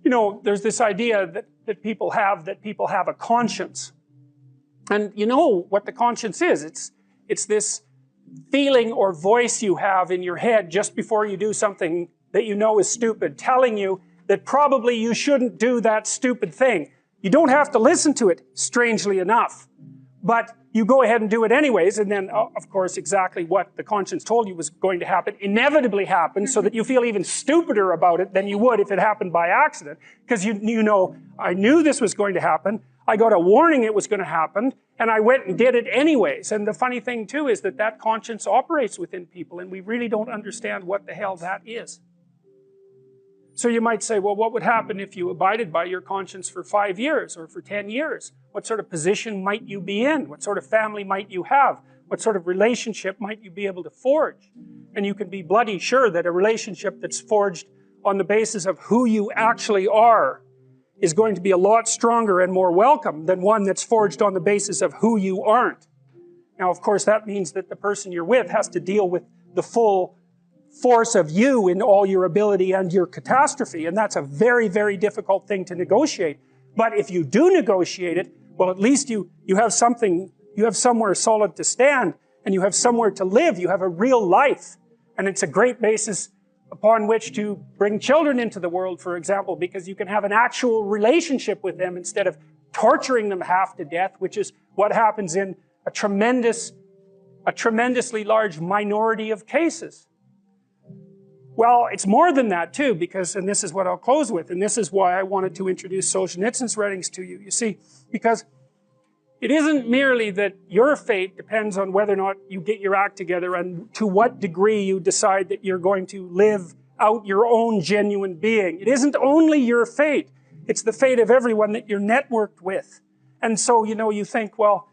you know, there's this idea that people have a conscience. And you know what the conscience is. It's this feeling or voice you have in your head just before you do something that you know is stupid, telling you that probably you shouldn't do that stupid thing. You don't have to listen to it, strangely enough. But you go ahead and do it anyways, and then, of course, exactly what the conscience told you was going to happen inevitably happens, so that you feel even stupider about it than you would if it happened by accident. Because you know, I knew this was going to happen, I got a warning it was going to happen, and I went and did it anyways. And the funny thing too is that that conscience operates within people, and we really don't understand what the hell that is. So you might say, well, what would happen if you abided by your conscience for 5 years or for 10 years? What sort of position might you be in? What sort of family might you have? What sort of relationship might you be able to forge? And you can be bloody sure that a relationship that's forged on the basis of who you actually are is going to be a lot stronger and more welcome than one that's forged on the basis of who you aren't. Now, of course, that means that the person you're with has to deal with the full force of you in all your ability and your catastrophe, and that's a very, very difficult thing to negotiate. But if you do negotiate it, well, at least you have something, you have somewhere solid to stand, and you have somewhere to live, you have a real life, and it's a great basis upon which to bring children into the world, for example, because you can have an actual relationship with them instead of torturing them half to death, which is what happens in a tremendously large minority of cases. Well, it's more than that too, because, and this is what I'll close with, and this is why I wanted to introduce Solzhenitsyn's writings to you. You see, because it isn't merely that your fate depends on whether or not you get your act together and to what degree you decide that you're going to live out your own genuine being. It isn't only your fate, it's the fate of everyone that you're networked with. And so, you know, you think, well,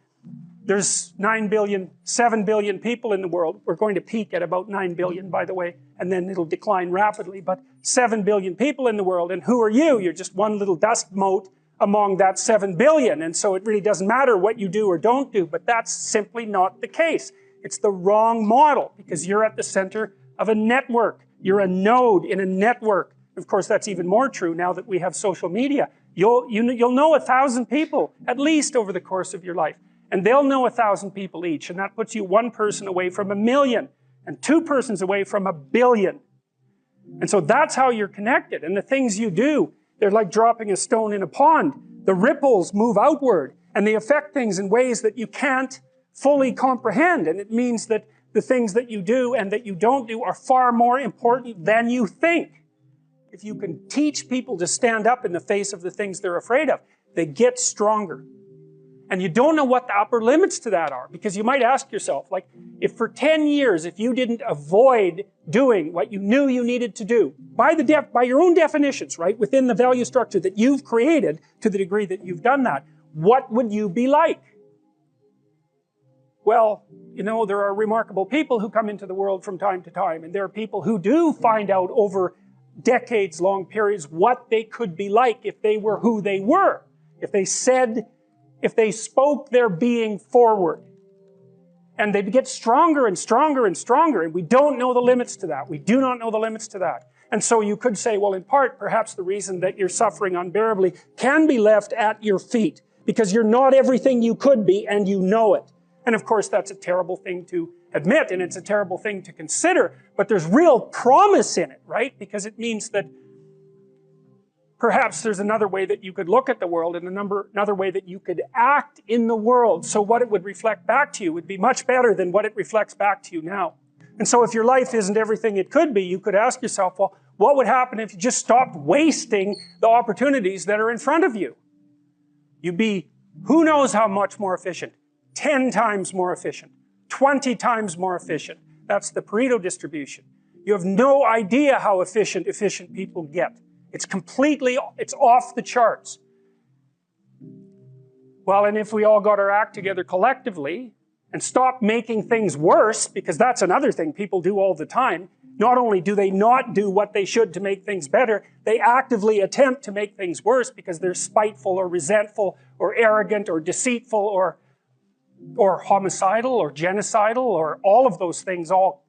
there's 9 billion, 7 billion people in the world. We're going to peak at about 9 billion, by the way, and then it'll decline rapidly, but 7 billion people in the world, and who are you? You're just one little dust mote among that 7 billion, and so it really doesn't matter what you do or don't do, but that's simply not the case. It's the wrong model, because you're at the center of a network. You're a node in a network. Of course, that's even more true now that we have social media. You'll know 1,000 people, at least over the course of your life. And they'll know 1,000 people each, and that puts you one person away from 1 million, and 2 persons away from 1 billion. And so that's how you're connected, and the things you do, they're like dropping a stone in a pond. The ripples move outward, and they affect things in ways that you can't fully comprehend, and it means that the things that you do and that you don't do are far more important than you think. If you can teach people to stand up in the face of the things they're afraid of, they get stronger. And you don't know what the upper limits to that are, because you might ask yourself, like, if for 10 years, if you didn't avoid doing what you knew you needed to do, by your own definitions, right, within the value structure that you've created, to the degree that you've done that, what would you be like? Well, you know, there are remarkable people who come into the world from time to time, and there are people who do find out over decades-long periods what they could be like if they were who they were, if they spoke their being forward. And they get stronger and stronger and stronger, and we don't know the limits to that. We do not know the limits to that. And so you could say, well, in part, perhaps the reason that you're suffering unbearably can be left at your feet, because you're not everything you could be, and you know it. And of course, that's a terrible thing to admit, and it's a terrible thing to consider, but there's real promise in it, right? Because it means that perhaps there's another way that you could look at the world, and another way that you could act in the world, so what it would reflect back to you would be much better than what it reflects back to you now. And so if your life isn't everything it could be, you could ask yourself, well, what would happen if you just stopped wasting the opportunities that are in front of you? You'd be, who knows how much more efficient? 10 times more efficient, 20 times more efficient. That's the Pareto distribution. You have no idea how efficient people get. It's off the charts. Well, and if we all got our act together collectively and stopped making things worse, because that's another thing people do all the time, not only do they not do what they should to make things better, they actively attempt to make things worse because they're spiteful or resentful or arrogant or deceitful or homicidal or genocidal or all of those things all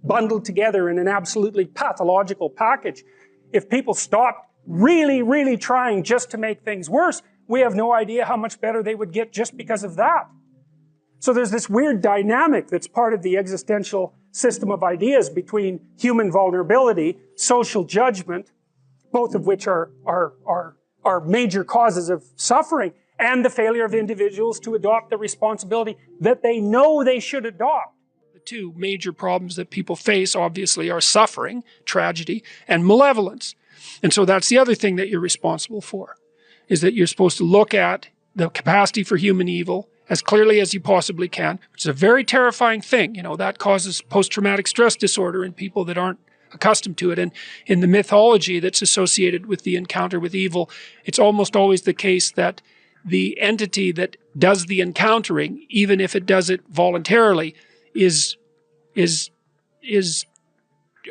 bundled together in an absolutely pathological package. If people stopped really, really trying just to make things worse, we have no idea how much better they would get just because of that. So there's this weird dynamic that's part of the existential system of ideas between human vulnerability, social judgment, both of which are major causes of suffering, and the failure of individuals to adopt the responsibility that they know they should adopt. The two major problems that people face, obviously, are suffering, tragedy, and malevolence. And so that's the other thing that you're responsible for, is that you're supposed to look at the capacity for human evil as clearly as you possibly can, which is a very terrifying thing. You know, that causes post-traumatic stress disorder in people that aren't accustomed to it. And in the mythology that's associated with the encounter with evil, it's almost always the case that the entity that does the encountering, even if it does it voluntarily, is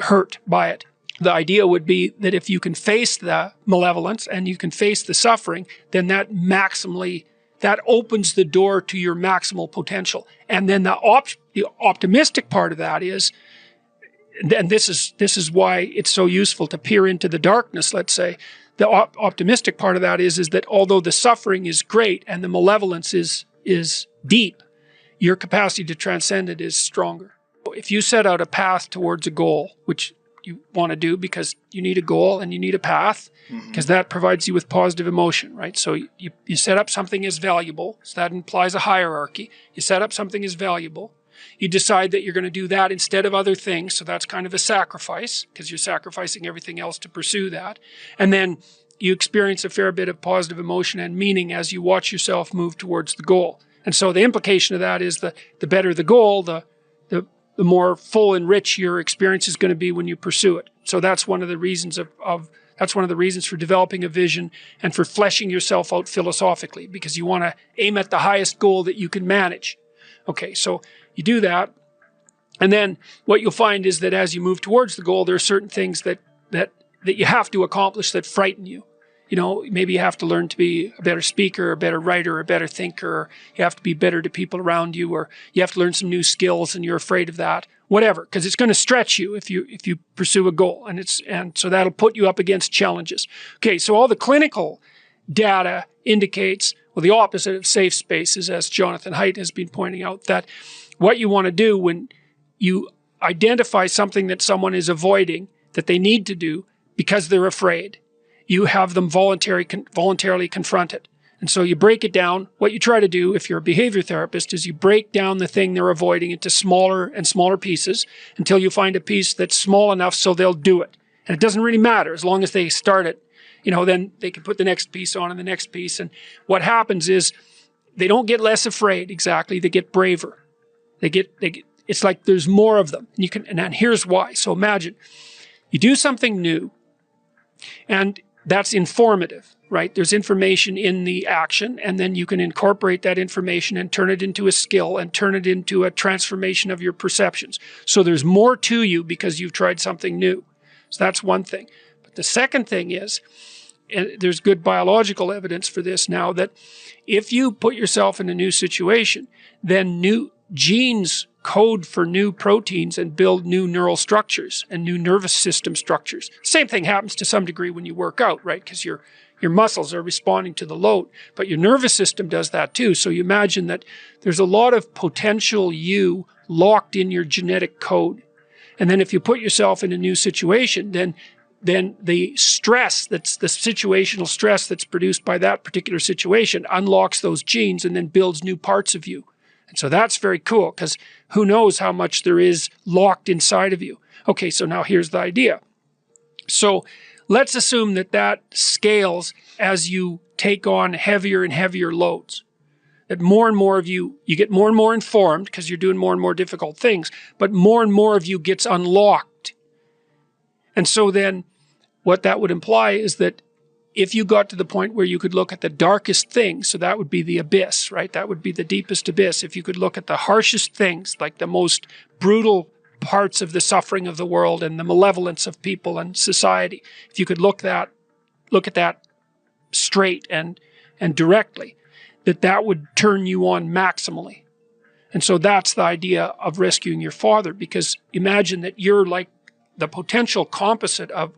hurt by it. The idea would be that if you can face the malevolence and you can face the suffering, then that opens the door to your maximal potential. And then the optimistic part of that is, and this is why it's so useful to peer into the darkness, let's say, the optimistic part of that is that although the suffering is great and the malevolence is deep, your capacity to transcend it is stronger. If you set out a path towards a goal, which you want to do because you need a goal and you need a path, because that provides you with positive emotion, right? So you set up something as valuable, so that implies a hierarchy. You set up something as valuable. You decide that you're going to do that instead of other things, so that's kind of a sacrifice, because you're sacrificing everything else to pursue that. And then you experience a fair bit of positive emotion and meaning as you watch yourself move towards the goal. And so the implication of that is the better the goal, the more full and rich your experience is going to be when you pursue it. So that's one of the reasons that's one of the reasons for developing a vision and for fleshing yourself out philosophically, because you want to aim at the highest goal that you can manage. Okay, so you do that, and then what you'll find is that as you move towards the goal, there are certain things that you have to accomplish that frighten you. You know, maybe you have to learn to be a better speaker, a better writer, a better thinker, or you have to be better to people around you, or you have to learn some new skills and you're afraid of that, whatever, because it's going to stretch you if you pursue a goal, and so that'll put you up against challenges. Okay, so all the clinical data indicates, well, the opposite of safe spaces, as Jonathan Haidt has been pointing out, that what you want to do when you identify something that someone is avoiding that they need to do because they're afraid, you have them voluntarily confront it. And so you break it down. What you try to do, if you're a behavior therapist, is you break down the thing they're avoiding into smaller and smaller pieces until you find a piece that's small enough so they'll do it. And it doesn't really matter as long as they start it. You know, then they can put the next piece on and the next piece. And what happens is they don't get less afraid exactly. They get braver. It's like there's more of them. And here's why. So imagine you do something new, and that's informative, right? There's information in the action, and then you can incorporate that information and turn it into a skill and turn it into a transformation of your perceptions. So there's more to you because you've tried something new. So that's one thing. But the second thing is, and there's good biological evidence for this now, that if you put yourself in a new situation, then new genes code for new proteins and build new neural structures and new nervous system structures. Same thing happens to some degree when you work out, right? Because your muscles are responding to the load, but your nervous system does that too. So you imagine that there's a lot of potential you locked in your genetic code. And then if you put yourself in a new situation, then the stress, that's the situational stress that's produced by that particular situation, unlocks those genes and then builds new parts of you. And so that's very cool, because who knows how much there is locked inside of you. Okay, so now here's the idea. So let's assume that scales as you take on heavier and heavier loads. That more and more of you get more and more informed because you're doing more and more difficult things, but more and more of you gets unlocked. And so then what that would imply is that if you got to the point where you could look at the darkest things, so that would be the abyss, right? That would be the deepest abyss. If you could look at the harshest things, like the most brutal parts of the suffering of the world and the malevolence of people and society, if you could look at that straight and directly, that would turn you on maximally. And so that's the idea of rescuing your father, because imagine that you're like the potential composite of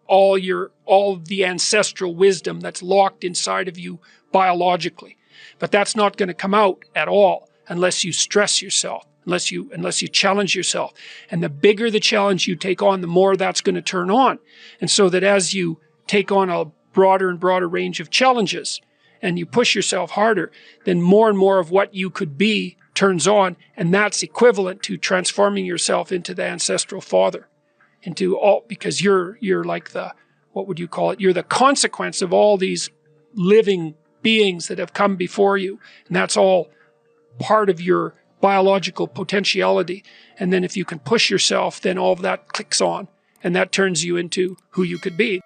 all the ancestral wisdom that's locked inside of you biologically. But that's not going to come out at all unless you stress yourself, unless you challenge yourself. And the bigger the challenge you take on, the more that's going to turn on. And so that as you take on a broader and broader range of challenges and you push yourself harder, then more and more of what you could be turns on, and that's equivalent to transforming yourself into the ancestral father, because you're like the, what would you call it? You're the consequence of all these living beings that have come before you, and that's all part of your biological potentiality. And then if you can push yourself, then all of that clicks on, and that turns you into who you could be.